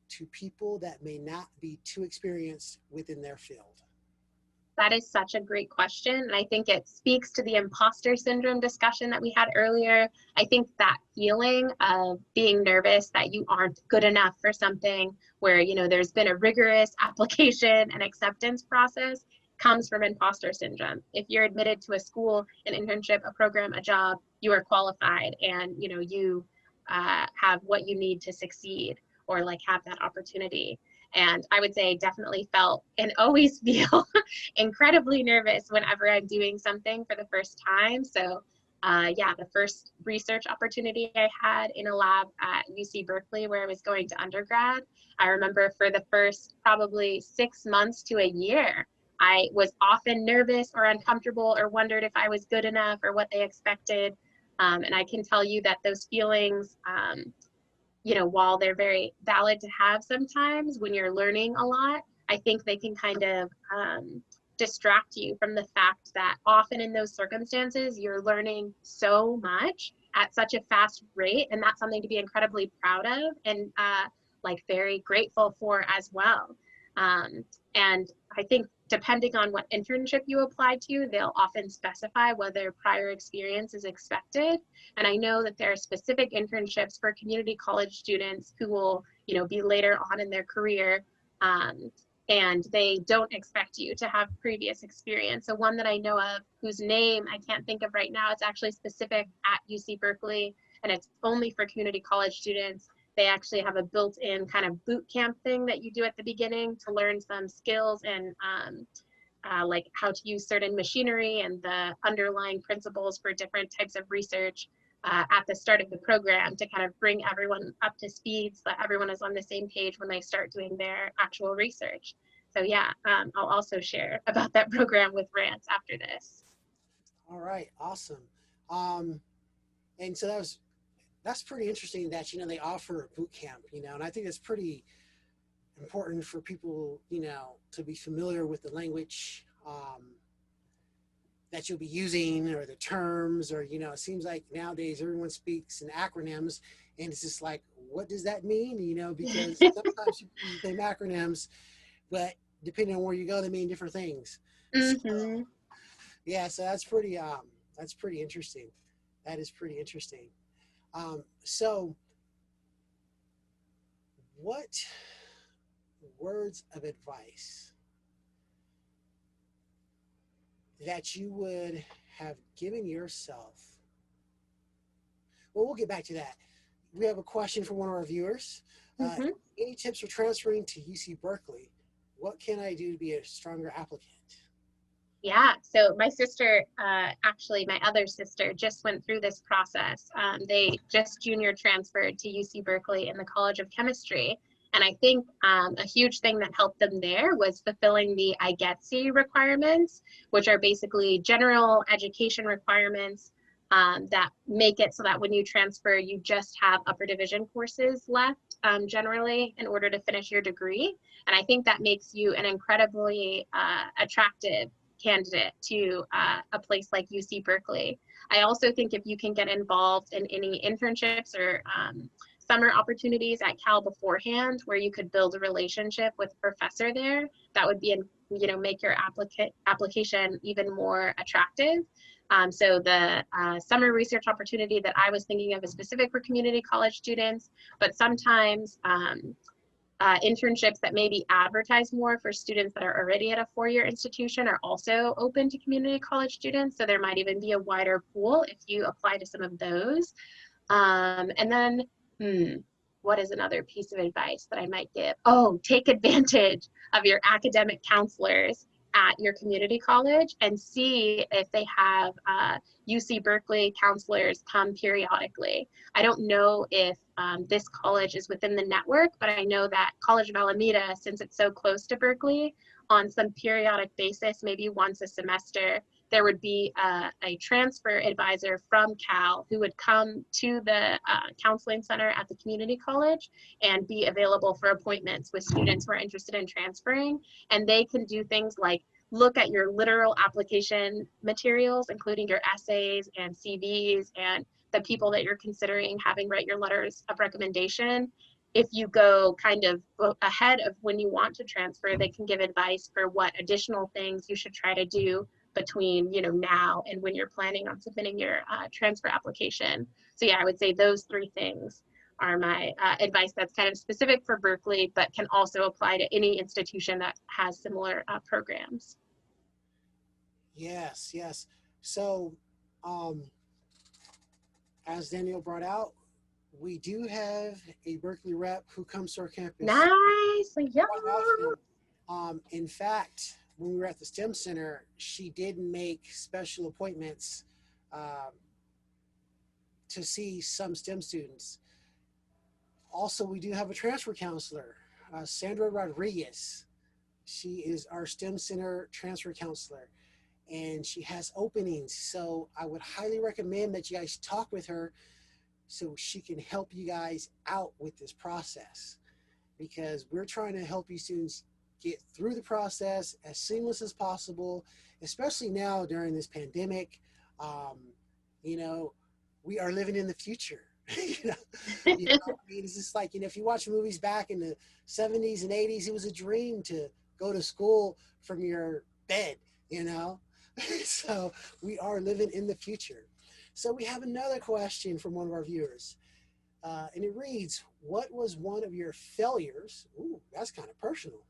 to people that may not be too experienced within their field? That is such a great question. And I think it speaks to the imposter syndrome discussion that we had earlier. I think that feeling of being nervous that you aren't good enough for something where, you know, there's been a rigorous application and acceptance process comes from imposter syndrome. If you're admitted to a school, an internship, a program, a job, you are qualified and, you know, you have what you need to succeed or like have that opportunity. And I would say I definitely felt and always feel incredibly nervous whenever I'm doing something for the first time. So yeah, the first research opportunity I had in a lab at UC Berkeley where I was going to undergrad, I remember for the first probably 6 months to a year, I was often nervous or uncomfortable or wondered if I was good enough or what they expected. And I can tell you that those feelings, you know, while they're very valid to have sometimes when you're learning a lot, I think they can kind of distract you from the fact that often in those circumstances, you're learning so much at such a fast rate. And that's something to be incredibly proud of and like very grateful for as well. And I think depending on what internship you apply to, they'll often specify whether prior experience is expected. And I know that there are specific internships for community college students who will, you know, be later on in their career, and they don't expect you to have previous experience. So one that I know of, whose name I can't think of right now, it's actually specific at UC Berkeley, and it's only for community college students. They actually have a built-in kind of boot camp thing that you do at the beginning to learn some skills and like how to use certain machinery and the underlying principles for different types of research at the start of the program to kind of bring everyone up to speed so that everyone is on the same page when they start doing their actual research. So yeah, I'll also share about that program with Rance after this. All right, awesome. And so that's pretty interesting that, you know, they offer a boot camp, you know, and I think it's pretty important for people, you know, to be familiar with the language that you'll be using or the terms, or, you know, it seems like nowadays everyone speaks in acronyms and it's just like, what does that mean? You know, because sometimes you use the same acronyms, but depending on where you go, they mean different things. Mm-hmm. So, yeah, so that's pretty interesting. That is pretty interesting. So what words of advice that you would have given yourself? Well, we'll get back to that. We have a question from one of our viewers. Mm-hmm. Any tips for transferring to UC Berkeley? What can I do to be a stronger applicant? Yeah, so my sister, actually my other sister just went through this process. They just junior transferred to UC Berkeley in the College of Chemistry. And I think a huge thing that helped them there was fulfilling the IGETC requirements, which are basically general education requirements that make it so that when you transfer, you just have upper division courses left generally in order to finish your degree. And I think that makes you an incredibly attractive candidate to a place like UC Berkeley. I also think if you can get involved in any internships or summer opportunities at Cal beforehand, where you could build a relationship with a professor there, that would be, you know, make your application even more attractive. So the summer research opportunity that I was thinking of is specific for community college students, but sometimes internships that maybe advertise more for students that are already at a four-year institution are also open to community college students. So there might even be a wider pool if you apply to some of those. And then what is another piece of advice that I might give? Oh, take advantage of your academic counselors at your community college and see if they have UC Berkeley counselors come periodically. I don't know if this college is within the network, but I know that College of Alameda, since it's so close to Berkeley, on some periodic basis, maybe once a semester, there would be a transfer advisor from Cal who would come to the counseling center at the community college and be available for appointments with students who are interested in transferring. And they can do things like look at your literal application materials, including your essays and CVs and the people that you're considering having write your letters of recommendation. If you go kind of ahead of when you want to transfer, they can give advice for what additional things you should try to do between now and when you're planning on submitting your transfer application. So yeah, I would say those three things are my advice that's kind of specific for Berkeley, but can also apply to any institution that has similar programs. Yes, yes. So, as Danielle brought out, we do have a Berkeley rep who comes to our campus Nice, yeah. quite often. In fact, when we were at the STEM Center, she did make special appointments to see some STEM students. Also, we do have a transfer counselor, Sandra Rodriguez. She is our STEM Center transfer counselor, and she has openings. So I would highly recommend that you guys talk with her so she can help you guys out with this process, because we're trying to help you students get through the process as seamless as possible, especially now during this pandemic. We are living in the future. I mean, it's just like, if you watch movies back in the 70s and 80s, it was a dream to go to school from your bed, So we are living in the future. So we have another question from one of our viewers. And it reads, what was one of your failures? Ooh, that's kind of personal.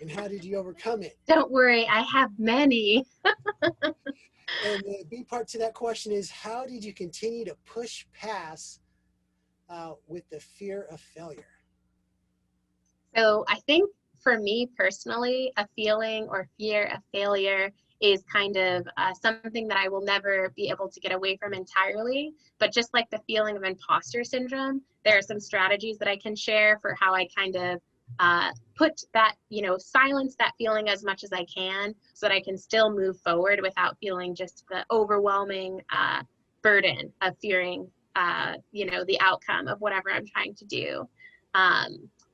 And how did you overcome it? Don't worry, I have many. And the B part to that question is, how did you continue to push past with the fear of failure? So I think for me personally, a feeling or fear of failure is kind of something that I will never be able to get away from entirely. But just like the feeling of imposter syndrome, there are some strategies that I can share for how I kind of put that, silence that feeling as much as I can so that I can still move forward without feeling just the overwhelming burden of fearing, the outcome of whatever I'm trying to do.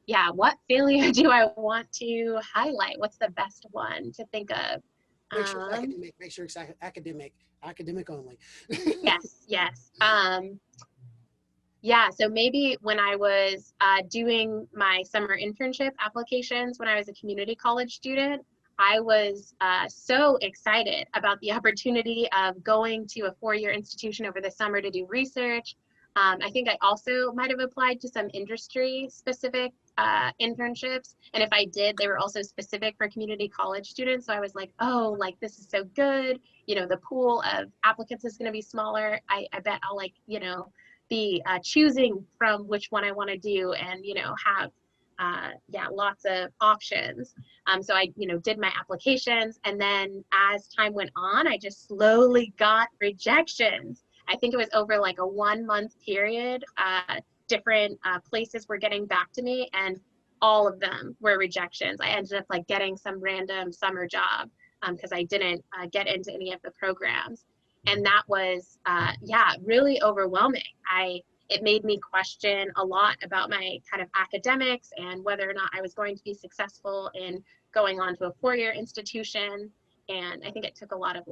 Yeah, what failure do I want to highlight? What's the best one to think of? Make sure it's academic. Make sure it's academic only. Yes. Yeah, so maybe when I was doing my summer internship applications when I was a community college student, I was so excited about the opportunity of going to a four-year institution over the summer to do research. I think I also might have applied to some industry-specific internships. And if I did, they were also specific for community college students. So I was like, oh, this is so good. The pool of applicants is going to be smaller. I bet I'll be choosing from which one I want to do and, have lots of options. So I, did my applications, and then as time went on, I just slowly got rejections. I think it was over like a 1 month period. Different places were getting back to me, and all of them were rejections. I ended up getting some random summer job because I didn't get into any of the programs. And that was, really overwhelming. It made me question a lot about my kind of academics and whether or not I was going to be successful in going on to a four-year institution. And I think it took a lot of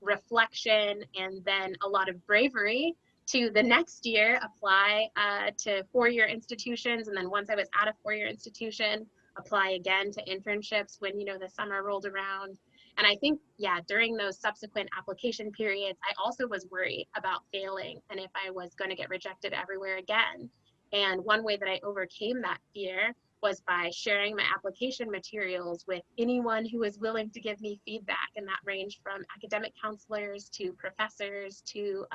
reflection and then a lot of bravery to the next year apply to four-year institutions. And then once I was at a four-year institution, apply again to internships when, the summer rolled around. And I think, during those subsequent application periods, I also was worried about failing and if I was going to get rejected everywhere again. And one way that I overcame that fear was by sharing my application materials with anyone who was willing to give me feedback. And that ranged from academic counselors to professors to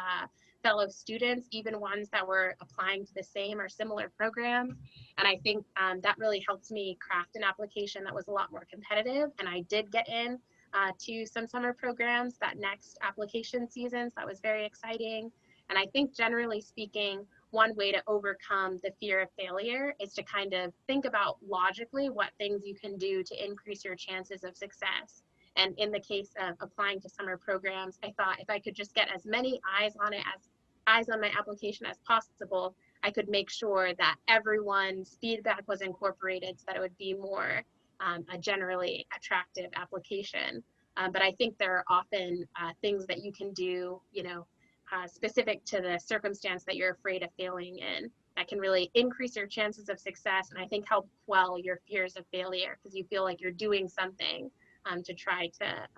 fellow students, even ones that were applying to the same or similar programs. And I think that really helped me craft an application that was a lot more competitive. And I did get in to some summer programs that next application season. So that was very exciting. And I think generally speaking, one way to overcome the fear of failure is to kind of think about logically what things you can do to increase your chances of success. And in the case of applying to summer programs, I thought if I could just get as many eyes on it, as eyes on my application as possible, I could make sure that everyone's feedback was incorporated so that it would be more a generally attractive application. But I think there are often things that you can do, specific to the circumstance that you're afraid of failing in, that can really increase your chances of success, and I think help quell your fears of failure, because you feel like you're doing something to try to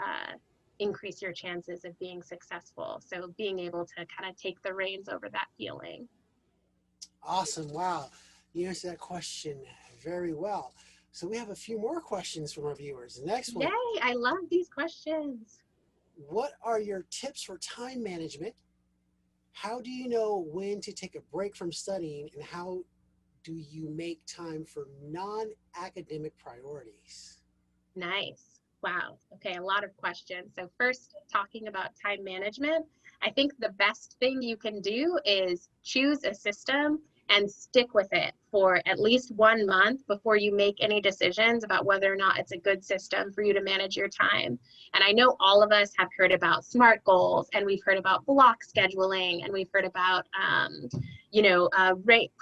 increase your chances of being successful. So being able to kind of take the reins over that feeling. Awesome. Wow. You answered that question very well. So we have a few more questions from our viewers. The next one. Yay, I love these questions. What are your tips for time management? How do you know when to take a break from studying, and how do you make time for non-academic priorities? Nice. Wow. Okay, a lot of questions. So first, talking about time management, I think the best thing you can do is choose a system and stick with it for at least 1 month before you make any decisions about whether or not it's a good system for you to manage your time. And I know all of us have heard about SMART goals, and we've heard about block scheduling, and we've heard about,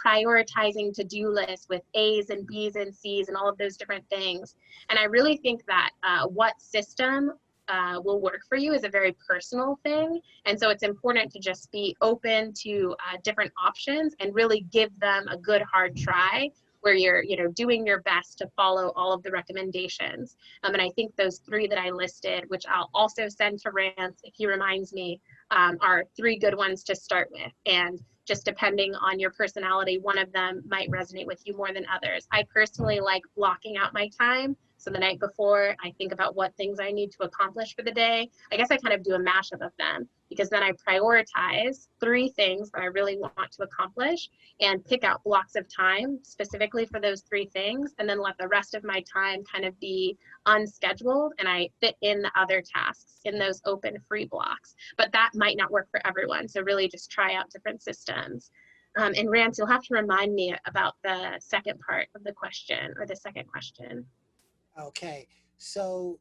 prioritizing to-do lists with A's and B's and C's and all of those different things. And I really think that what system will work for you is a very personal thing. And so it's important to just be open to different options and really give them a good hard try, where you're doing your best to follow all of the recommendations. And I think those 3 that I listed, which I'll also send to Rance if he reminds me, are 3 good ones to start with. And just depending on your personality, one of them might resonate with you more than others. I personally like blocking out my time. So the night before, I think about what things I need to accomplish for the day. I guess I kind of do a mashup of them, because then I prioritize 3 things that I really want to accomplish and pick out blocks of time specifically for those 3 things, and then let the rest of my time kind of be unscheduled, and I fit in the other tasks in those open free blocks. But that might not work for everyone. So really just try out different systems. And Rance, you'll have to remind me about the second part of the question, or the second question. Okay, so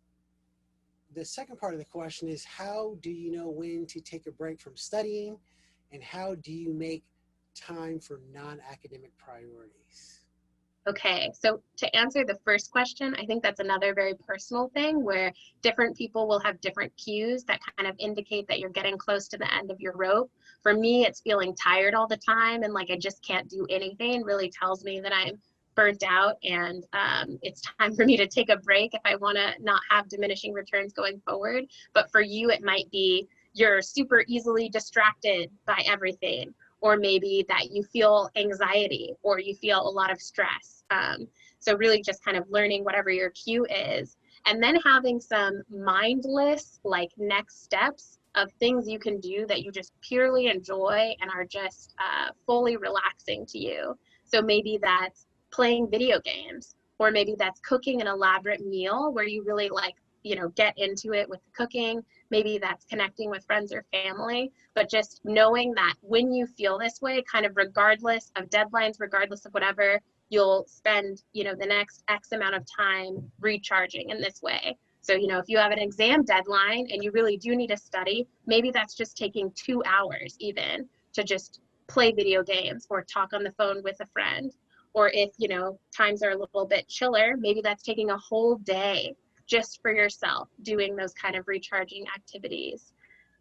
the second part of the question is, how do you know when to take a break from studying, and how do you make time for non-academic priorities? Okay, so to answer the first question, I think that's another very personal thing, where different people will have different cues that kind of indicate that you're getting close to the end of your rope. For me, it's feeling tired all the time and like I just can't do anything, really tells me that I'm burnt out, and it's time for me to take a break if I want to not have diminishing returns going forward. But for you, it might be you're super easily distracted by everything, or maybe that you feel anxiety or you feel a lot of stress. So really just kind of learning whatever your cue is, and then having some mindless like next steps of things you can do that you just purely enjoy and are just fully relaxing to you. So maybe that's playing video games, or maybe that's cooking an elaborate meal where you really get into it with the cooking. Maybe that's connecting with friends or family, but just knowing that when you feel this way, kind of regardless of deadlines, regardless of whatever, you'll spend, the next X amount of time recharging in this way. So, if you have an exam deadline and you really do need to study, maybe that's just taking 2 hours even to just play video games or talk on the phone with a friend. Or if, times are a little bit chiller, maybe that's taking a whole day just for yourself, doing those kind of recharging activities.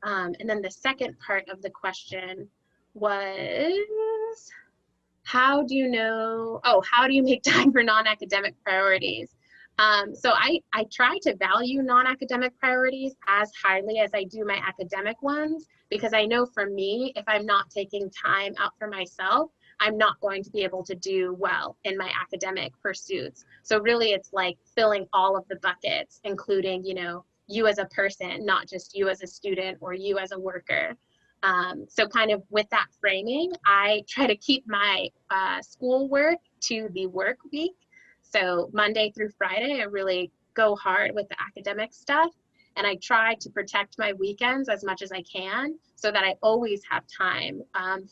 And then the second part of the question was, how do you make time for non-academic priorities? So I try to value non-academic priorities as highly as I do my academic ones, because I know for me, if I'm not taking time out for myself, I'm not going to be able to do well in my academic pursuits. So really it's like filling all of the buckets, including, you as a person, not just you as a student or you as a worker. So kind of with that framing, I try to keep my schoolwork to the work week. So Monday through Friday, I really go hard with the academic stuff. And I try to protect my weekends as much as I can so that I always have time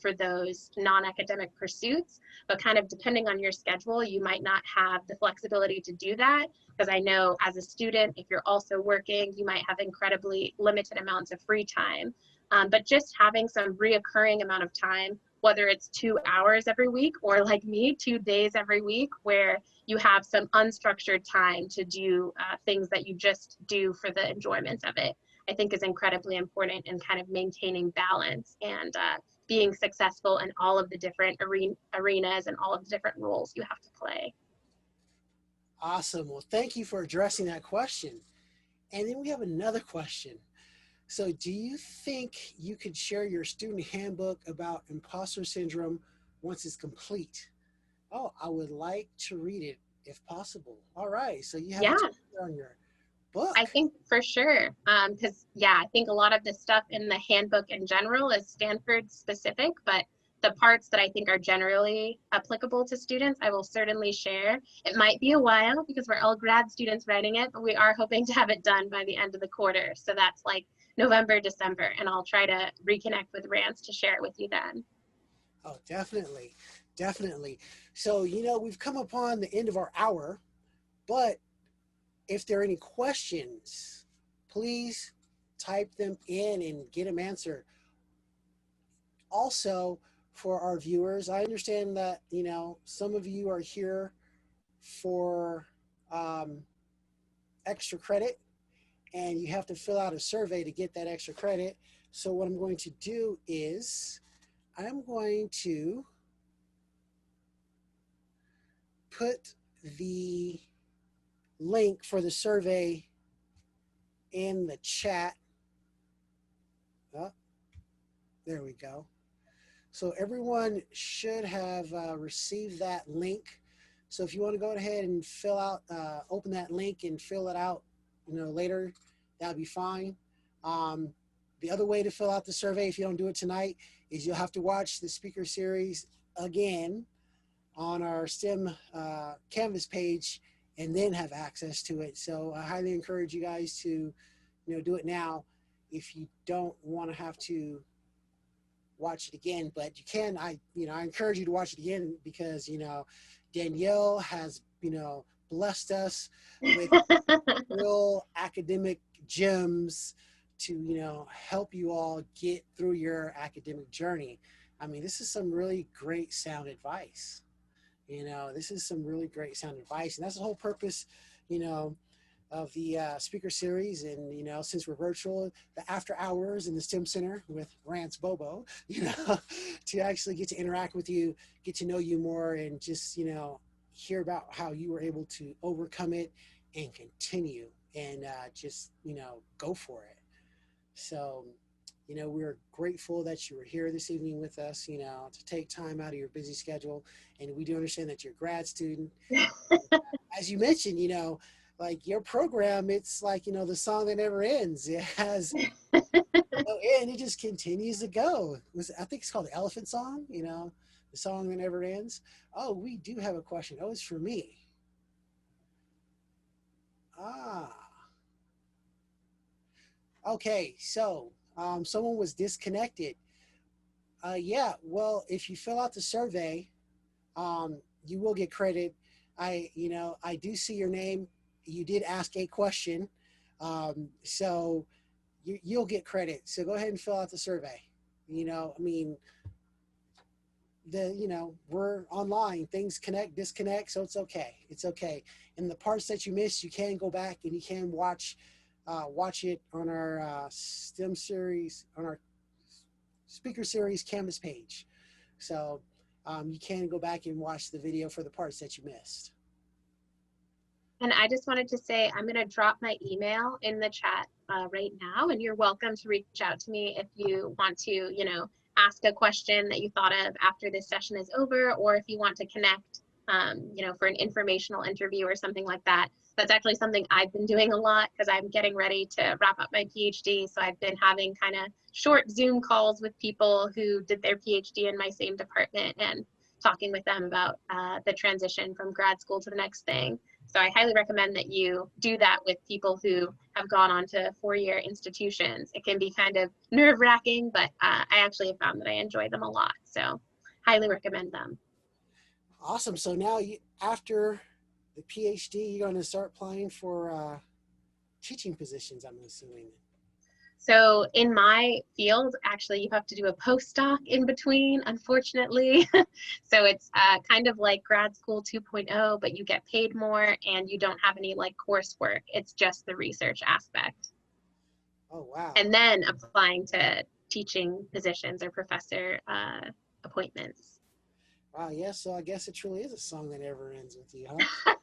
for those non-academic pursuits. But kind of depending on your schedule, you might not have the flexibility to do that. Because I know as a student, if you're also working, you might have incredibly limited amounts of free time. But just having some reoccurring amount of time, whether it's 2 hours every week or like me, 2 days every week, where you have some unstructured time to do things that you just do for the enjoyment of it, I think is incredibly important in kind of maintaining balance and being successful in all of the different arenas and all of the different roles you have to play. Awesome. Well, thank you for addressing that question. And then we have another question. So do you think you could share your student handbook about imposter syndrome once it's complete? Oh, I would like to read it if possible. All right. So you have a Yeah, chapter on your I book. think for sure. Because, yeah, I think a lot of the stuff in the handbook in general is Stanford specific, but the parts that I think are generally applicable to students, I will certainly share. It might be a while because we're all grad students writing it, but we are hoping to have it done by the end of the quarter. So that's like November, December, and I'll try to reconnect with Rance to share it with you then. Oh, definitely. Definitely. So, we've come upon the end of our hour, but if there are any questions, please type them in and get them answered. Also, for our viewers, I understand that, some of you are here for um, extra credit and you have to fill out a survey to get that extra credit. So what I'm going to do is I'm going to put the link for the survey in the chat. Oh, there we go. So everyone should have received that link. So if you want to go ahead and fill out, open that link and fill it out, later, that'll be fine. Um, the other way to fill out the survey, if you don't do it tonight, is you'll have to watch the speaker series again on our STEM Canvas page and then have access to it. So I highly encourage you guys to, do it now if you don't want to have to watch it again, but you can. I encourage you to watch it again because Danielle has blessed us with real academic gems to help you all get through your academic journey. I mean, this is some really great sound advice. This is some really great sound advice, and that's the whole purpose, of the speaker series. And since we're virtual, the after hours in the STEM Center with Rance Bobo, to actually get to interact with you, get to know you more, and just hear about how you were able to overcome it and continue and just go for it. So we're grateful that you were here this evening with us, to take time out of your busy schedule. And we do understand that you're a grad student. As you mentioned, like your program, it's like, the song that never ends. It has no end. It just continues to go. I think it's called the Elephant Song, the song that never ends. Oh, we do have a question. Oh, it's for me. Ah, okay. So someone was disconnected. Yeah, well, if you fill out the survey, you will get credit. I do see your name. You did ask a question. So you'll get credit. So go ahead and fill out the survey. I mean, we're online, things connect, disconnect. So it's okay. It's okay. And the parts that you missed, you can go back and you can watch it on our STEM series, on our speaker series Canvas page. So you can go back and watch the video for the parts that you missed. And I just wanted to say, I'm going to drop my email in the chat right now, and you're welcome to reach out to me if you want to, ask a question that you thought of after this session is over, or if you want to connect, for an informational interview or something like that. that's actually something I've been doing a lot because I'm getting ready to wrap up my PhD. So I've been having kind of short Zoom calls with people who did their PhD in my same department and talking with them about the transition from grad school to the next thing. So I highly recommend that you do that with people who have gone on to four-year institutions. It can be kind of nerve-wracking, but I actually have found that I enjoy them a lot. So highly recommend them. Awesome. So now after the PhD, you're going to start applying for teaching positions, I'm assuming. So in my field, actually, you have to do a postdoc in between, unfortunately. So it's kind of like grad school 2.0, but you get paid more and you don't have any like coursework. It's just the research aspect. Oh, wow. And then applying to teaching positions or professor appointments. Wow, yeah, so I guess it truly is a song that never ends with you, huh?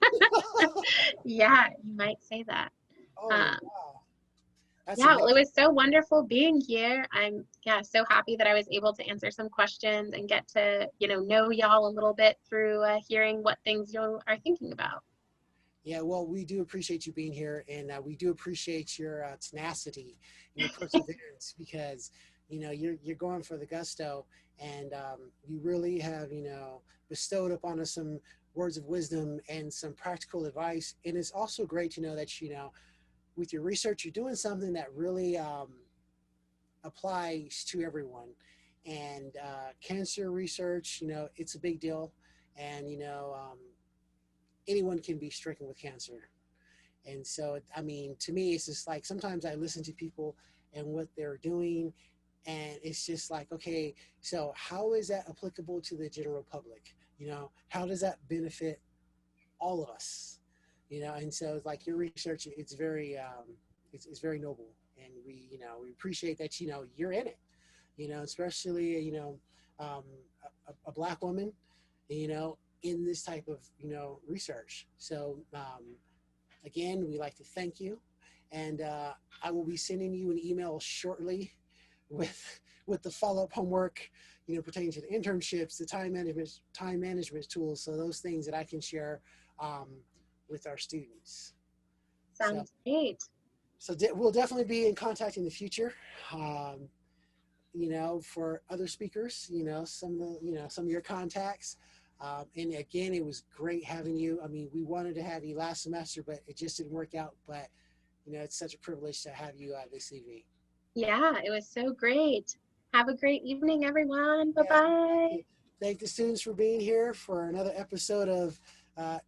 Yeah, you might say that. Oh, Um, wow. That's yeah, well, it amazing. was so wonderful being here. I'm so happy that I was able to answer some questions and get to know y'all a little bit through hearing what things you are thinking about. Yeah, well, we do appreciate you being here, and we do appreciate your tenacity and your perseverance because you're going for the gusto, and you really have bestowed upon us some words of wisdom and some practical advice. And it's also great to know that with your research, you're doing something that really applies to everyone. And cancer research, it's a big deal, and anyone can be stricken with cancer. And so, I mean, to me, it's just like sometimes I listen to people and what they're doing, and it's just like, okay, so how is that applicable to the general public? How does that benefit all of us? And so it's like your research, it's very, it's very noble, and we appreciate that you're in it. Especially um, a black woman, in this type of research. So again, we like to thank you, and I will be sending you an email shortly with the follow-up homework, pertaining to the internships, the time management tools. So those things that I can share um, with our students. So, Sounds great. we'll definitely be in contact in the future. Um, for other speakers, some of your contacts. And again, it was great having you. I mean, we wanted to have you last semester, but it just didn't work out. But, it's such a privilege to have you this evening. Yeah, it was so great. Have a great evening, everyone. Bye Yes, bye. thank the students for being here for another episode of uh,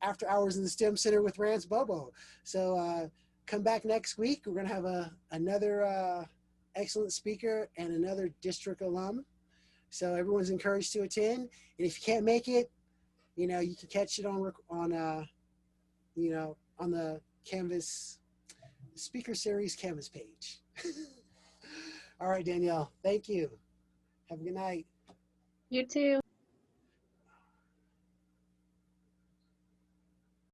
After Hours in the STEM Center with Rance Bobo. So come back next week. We're going to have another excellent speaker and another district alum. So everyone's encouraged to attend. And if you can't make it, you can catch it on on the Canvas speaker series Canvas page. All right, Danielle, thank you. Have a good night. You too.